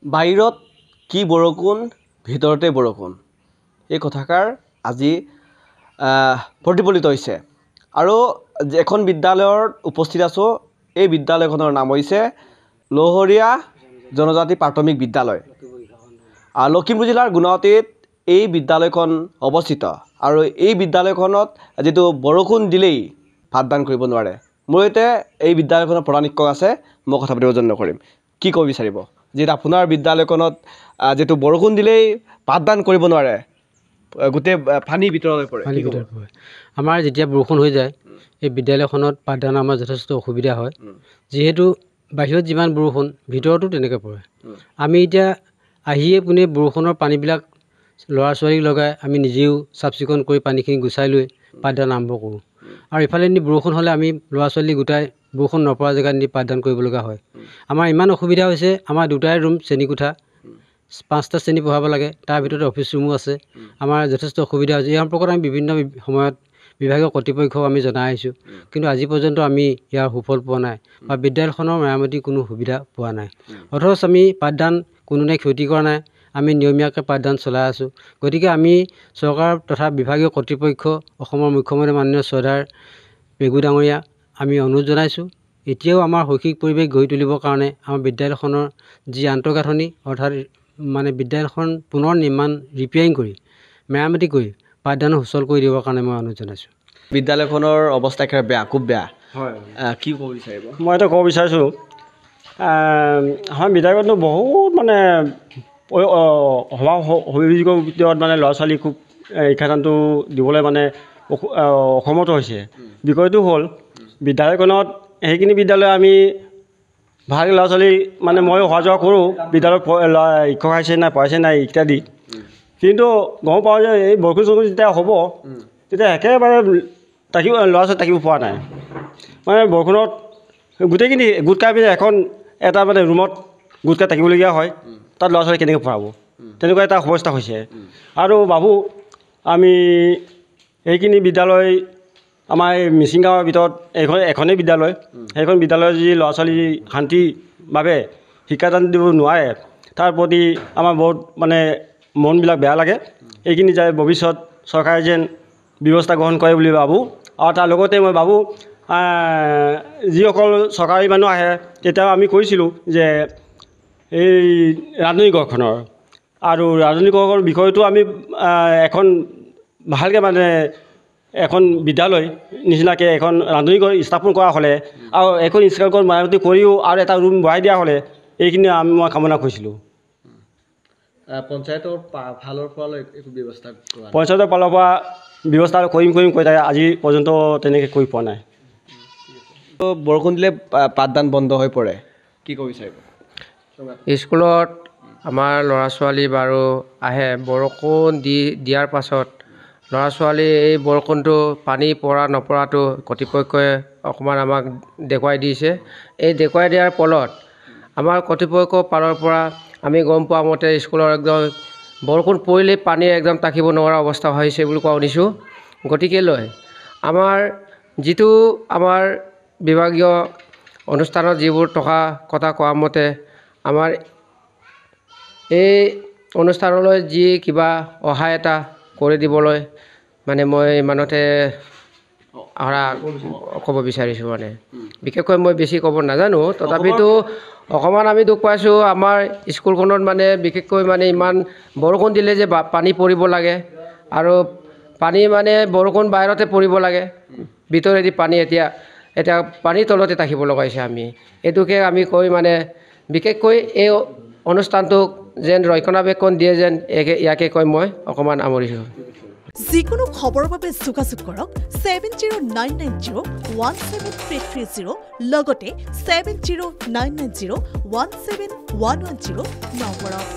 বাহিৰত কি বৰষুণ ভিতৰতে বৰষুণ এই কথাষাৰ আজি প্ৰতিফলিত হৈছে আৰু এখন বিদ্যালয়ত উপস্থিত আছোঁ। এই বিদ্যালয়খনৰ নাম হৈছে লহৰীয়া জনজাতি প্ৰাথমিক বিদ্যালয়। লখিমপুৰ জিলাৰ গুণাৱতীত এই বিদ্যালয়খন অৱস্থিত আৰু এই বিদ্যালয়খনত যিটো বৰষুণ দিলেই পাঠদান কৰিব নোৱাৰে। মোৰ সৈতে এই বিদ্যালয়খনৰ প্ৰধান শিক্ষক আছে, মই কথা পাতিব যত্ন কৰিম। কি ক'ব বিচাৰিব যিহেতু আপোনাৰ বিদ্যালয়খনত যিটো বৰষুণ দিলেই পাঠদান কৰিব নোৱাৰে, গোটেই পানী ভিতৰলৈ পৰে? আমাৰ যেতিয়া বৰষুণ হৈ যায় এই বিদ্যালয়খনত পাঠদান আমাৰ যথেষ্ট অসুবিধা হয়, যিহেতু বাহিৰত যিমান বৰষুণ ভিতৰতো তেনেকৈ পৰে। আমি এতিয়া আহিয়ে পোনে বৰষুণৰ পানীবিলাক ল'ৰা ছোৱালীক লগাই আমি নিজেও চাফ চিকুণ কৰি পানীখিনি গুচাই লৈ পাঠদান আৰম্ভ কৰোঁ। আৰু ইফালে নি বৰষুণ হ'লে আমি ল'ৰা ছোৱালী গোটাই বৰষুণ নপৰা জেগাত নি পাঠদান কৰিব লগা হয়। আমাৰ ইমান অসুবিধা হৈছে, আমাৰ দুটাই ৰুম শ্ৰেণীকোঠা, 5টা শ্ৰেণী পঢ়াব লাগে, তাৰ ভিতৰতে অফিচ ৰুমো আছে। আমাৰ যথেষ্ট অসুবিধা হৈছে। এই সম্পৰ্কত আমি বিভিন্ন সময়ত বিভাগীয় কৰ্তৃপক্ষক আমি জনাই আহিছোঁ, কিন্তু আজি পৰ্যন্ত আমি ইয়াৰ সুফল পোৱা নাই বা বিদ্যালয়খনৰ মেৰামতিৰ কোনো সুবিধা পোৱা নাই। অথচ আমি পাঠদান কোনো নাই ক্ষতি কৰা নাই, আমি নিয়মীয়াকৈ পাঠদান চলাই আছোঁ। গতিকে আমি চৰকাৰ তথা বিভাগীয় কৰ্তৃপক্ষ, অসমৰ মুখ্যমন্ত্ৰী মাননীয় শ্ৰদ্ধাৰ পেগু ডাঙৰীয়া আমি অনুৰোধ জনাইছোঁ, এতিয়াও আমাৰ শৈক্ষিক পৰিৱেশ গঢ়ি তুলিবৰ কাৰণে আমাৰ বিদ্যালয়খনৰ যি আন্তঃগাঁথনি অৰ্থাৎ মানে বিদ্যালয়খন পুনৰ নিৰ্মাণ ৰিপেয়াৰিং কৰি মেৰামতি কৰি পাঠদানো সুচল কৰি দিবৰ কাৰণে মই অনুৰোধ জনাইছোঁ। বিদ্যালয়খনৰ অৱস্থা একেবাৰে বেয়া, খুব বেয়া। হয়, কি ক'ব বিচাৰিব? মই এটা ক'ব বিচাৰিছোঁ, আমাৰ বিদ্যালয়খনতো বহুত মানে অভিযোগৰ ভিতৰত মানে ল'ৰা ছোৱালী খুব শিক্ষাদানটো দিবলৈ মানে অসমৰ্থ হৈছে। বিষয়টো হ'ল বিদ্যালয়খনত সেইখিনি বিদ্যালয় আমি ভাল ল'ৰা ছোৱালী মানে মই অহা যোৱা কৰোঁ, বিদ্যালয়ত শিক্ষক আহিছে নাই পঢ়াইছে নাই ইত্যাদি, কিন্তু গম পাওঁ যে এই বৰষুণ চৰষুণ যেতিয়া হ'ব তেতিয়া একেবাৰে ল'ৰা ছোৱালী থাকিব পৰা নাই। মানে বৰষুণত গোটেইখিনি গোট খাই পিনে এটা মানে ৰুমত গোট খাই থাকিবলগীয়া হয়, তাত ল'ৰা ছোৱালী কেনেকৈ পঢ়াব, তেনেকুৱা এটা অৱস্থা হৈছে। আৰু ভাবোঁ আমি এইখিনি বিদ্যালয় আমাৰ এই মিচিং গাঁৱৰ ভিতৰত এখনেই বিদ্যালয়, সেইখন বিদ্যালয়ৰ যি ল'ৰা ছোৱালী শান্তিভাৱে শিক্ষাদান দিব নোৱাৰে, তাৰ প্ৰতি আমাৰ বহুত মানে মনবিলাক বেয়া লাগে। এইখিনি যায় ভৱিষ্যত চৰকাৰে যেন ব্যৱস্থা গ্ৰহণ কৰে বুলি ভাবোঁ। আৰু তাৰ লগতে মই ভাবোঁ যিসকল চৰকাৰী মানুহ আহে, তেতিয়া আমি কৈছিলোঁ যে এই ৰান্ধনীঘৰখনৰ আৰু ৰান্ধনীঘৰৰ বিষয়টো আমি এখন ভালকৈ মানে এখন বিদ্যালয় নিচিনাকৈ এখন ৰান্ধনীঘৰ স্থাপন কৰা হ'লে আৰু এখন স্কুলঘৰ মেৰামতি কৰিও আৰু এটা ৰুম বঢ়াই দিয়া হ'লে, এইখিনি মই কামনা কৰিছিলোঁ। পঞ্চায়তৰ ফালৰ পৰা একো ব্যৱস্থা কৰা? পঞ্চায়তৰ ফালৰ পৰা ব্যৱস্থা কৰিম কৈ থাকে, আজি পৰ্যন্ত তেনেকৈ কৰি পোৱা নাই। বৰষুণ দিলে পাঠদান বন্ধ হৈ পৰে, কি ক'ব বিচাৰিব? স্কুলত আমাৰ ল'ৰা ছোৱালী বাৰু আহে, বৰষুণ দিয়াৰ পাছত ল'ৰা ছোৱালী এই বৰষুণটো পানী পৰা নপৰাটো কৰ্তৃপক্ষই অকণমান আমাক দেখুৱাই দিছে। এই দেখুৱাই দিয়াৰ ফলত আমাৰ কৰ্তৃপক্ষৰ ফালৰ পৰা আমি গম পোৱা মতে স্কুলৰ একদম বৰষুণ পৰিলেই পানী একদম থাকিব নোৱাৰা অৱস্থা হৈছে বুলি কোৱা শুনিছোঁ। গতিকে লৈ আমাৰ যিটো আমাৰ বিভাগীয় অনুষ্ঠানত যিবোৰ টকা কথা কোৱা মতে আমাৰ এই অনুষ্ঠানলৈ যি কিবা সহায় এটা কৰি দিবলৈ মানে মই ইমানতে ক'ব বিচাৰিছোঁ। মানে বিশেষকৈ মই বেছি ক'ব নাজানো, তথাপিতো অকণমান আমি দুখ পাইছোঁ। আমাৰ স্কুলখনত মানে বিশেষকৈ মানে ইমান বৰষুণ দিলে যে পানী পৰিব লাগে আৰু পানী মানে বৰষুণ বাহিৰতে পৰিব লাগে, ভিতৰেদি পানী এতিয়া পানীৰ তলতে থাকিব লগা হৈছে। আমি এইটোকে আমি কৈ মানে বিশেষকৈ এই অনুষ্ঠানটোক যেন ৰক্ষণাবেক্ষণ দিয়ে যেন ইয়াকে কৈ মই অকণমান সামৰিছোঁ। যিকোনো খবৰৰ বাবে যোগাযোগ কৰক 7099017330 লগতে 7099017110 নম্বৰত।